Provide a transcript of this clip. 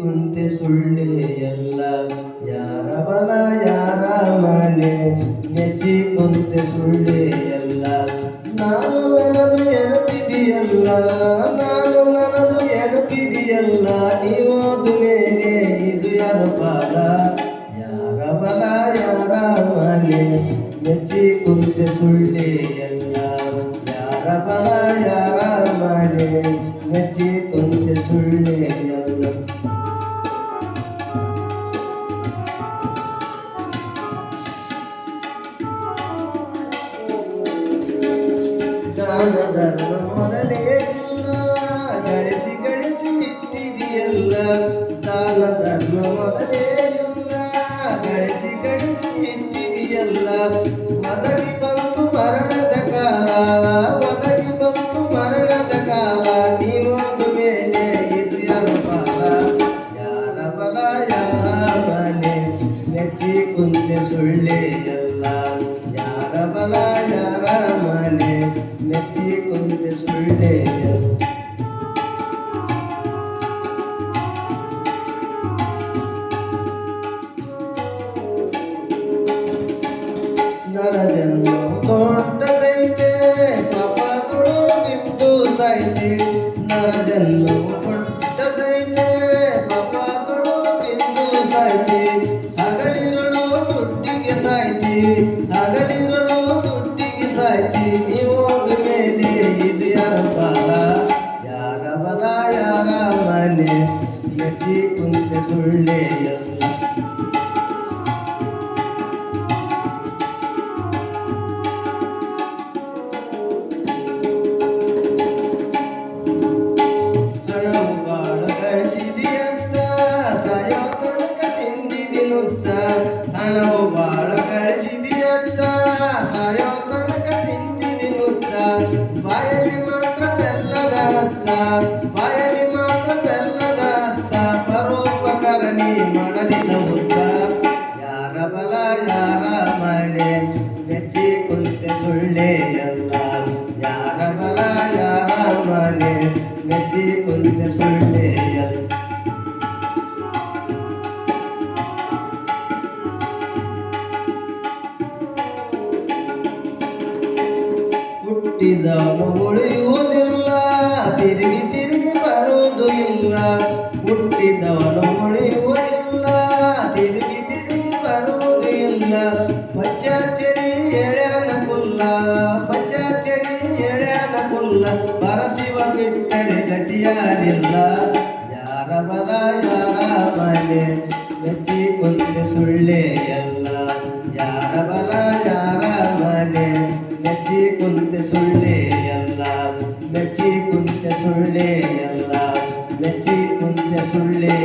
ಕುಂತೆ ಸುಳ್ಳೆ ಎಲ್ಲ ಯಾರ ಬಲ ಯಾರ ಮನೆ ಮೆಚ್ಚಿ ಕುಂತೆ ಸುಳ್ಳೆ ಎಲ್ಲ ನಾನು ನನ್ನದು ಎನ್ನುತ್ತಿದೆಯಲ್ಲ ನಾನು ನನ್ನದು ಎನ್ನುತ್ತಿದೆಯಲ್ಲ ನೀವೋದು ಮೇಲೆ ಇದು ಯಾರ ಬಲ ಯಾರ ಬಲ ಯಾರ ಮನೆ ಮೆಚ್ಚಿ ಕುಂತೆ ಸುಳ್ಳೆ ಎಲ್ಲ ಯಾರ ಬಲ ಯಾರ ಮನೆ ಮೆಚ್ಚಿ ಕುಂತೆ ಸುಳ್ಳೆ ಎಲ್ಲ ದಾನ ಧರ್ಮ ಮೊದಲೇ ಇಲ್ಲ ಗಳಿಸಿ ಗಳಿಸಿ ಇಟ್ಟಿದೆಯಲ್ಲ ದಾನ ಧರ್ಮ ಮೊದಲೇ ಇಲ್ಲ ಗಳಿಸಿ ಗಳಿಸಿ ಇಟ್ಟಿದೆಯಲ್ಲ ಒದಗಿ ಬಂತು ಮರಣದ ಕಾಲ ಒದಗಿ ಬಂತು ಮರಣದ ಕಾಲ ನೀವೋದು ಮೇಲೆ ಇದು ಯಾರ ಬಾಲ ಯಾರ ಬಲ ಯಾರ ಮನೆ ಮೆಚ್ಚಿ ಕುಂತೆ ಸುಳ್ಳೆ ಎಲ್ಲ ಯಾರ ಬಲ ಯಾರ ಮನೆ ಮೆಚ್ಚಿ ಕುಂತೆ ಸುಳ್ಳೆ ನರಜನ್ಮ ದೊಡ್ಡದೈತೆ ಪಾಪಗಳು ಬಿದ್ದು ಸಾಯ್ತೆ ನರಜನ್ಮ ದೊಡ್ಡದೈತೆ ಪಾಪಗಳು ಬಿದ್ದು ಸಾಯ್ತೆ ಹಗಲಿರುಳು ದುಡ್ಡಿಗೆ ಸಾಯ್ತಿ ಹಗಲಿರುಳು ದುಡ್ಡಿಗೆ ಸಾಯ್ತಿ ನೀವೋದ ಮೇಲೆ ಇದು ಯಾರ ಬಾಲ ಯಾರ ಬಲ ಯಾರ ಮನೆ ಮೆಚ್ಚಿ ಕುಂತೆ ಸುಳ್ಳೆ ಎಲ್ಲ ಹಣವು ಬಾಳ ಗಳಿಸಿದೆಯಂತ ಸಾಯೋ ತನಕ ತಿಂದಿದಿ ನುಚ್ಚ ಹಣವು ಬಾಳ ಗಳಿಸಿದೆಯಂತ ಸಾಯೋ ತನಕ ತಿಂದಿದಿ ನುಚ್ಚ ಬಾಯಲ್ಲಿ ಮಾತ್ರ ಬೆಲ್ಲದ ಹಚ್ಚ ಬಾಯಲ್ಲಿ ಮಾತ್ರ ಬೆಲ್ಲದ ಹಚ್ಚ ಪರೋಪಕರಣಿ ಮಾಡಲಿಲ್ಲ ಮುಚ್ಚ ಯಾರ ಬಲ ಯಾರ ಮನೆ ಮೆಚ್ಚಿ ಕುಂತೆ ಸುಳ್ಳೆ ಎಲ್ಲ ಯಾರ ಬಲ ಯಾರ ಮನೆ ಮೆಚ್ಚಿ ಕುಂತೆ ಸುಳ್ಳೆ ಎಲ್ಲ ಹುಟ್ಟಿದವನು ಉಳಿಯುವುದಿಲ್ಲ ತಿರುಗಿ ತಿರುಗಿ ಬರುವುದು ಇಲ್ಲ ಹುಟ್ಟಿದವನು ಉಳಿಯುವುದಿಲ್ಲ ತಿರುಗಿ ತಿರುಗಿ ಬರುವುದು ಇಲ್ಲ ಪಚ್ಚಾಚರಿ ಎಳ್ಯಾನ ಕುಲ್ಲ ಪಚ್ಚಾಚರಿ ಎಳ್ಯಾನ ಕುಲ್ಲ ಪರಸಿವ ಬಿಟ್ಟರೆ ಗತಿಯಾರಿಲ್ಲ ಯಾರ ಬಲ ಯಾರ ಮನೆ ಮೆಚ್ಚಿ ಕುಂತೆ ಸುಳ್ಳೆ ಎಲ್ಲ ಯಾರ ಬಲ ಯಾರ ಮನೆ ಮೆಚ್ಚಿ ಕುಂತೆ ಸುಳ್ಳೆ ಎಲ್ಲ ಮೆಚ್ಚಿ ಕುಂತೆ ಸುಳ್ಳೆ ಎಲ್ಲ ಮೆಚ್ಚಿ ಕುಂತೆ ಸುಳ್ಳೆ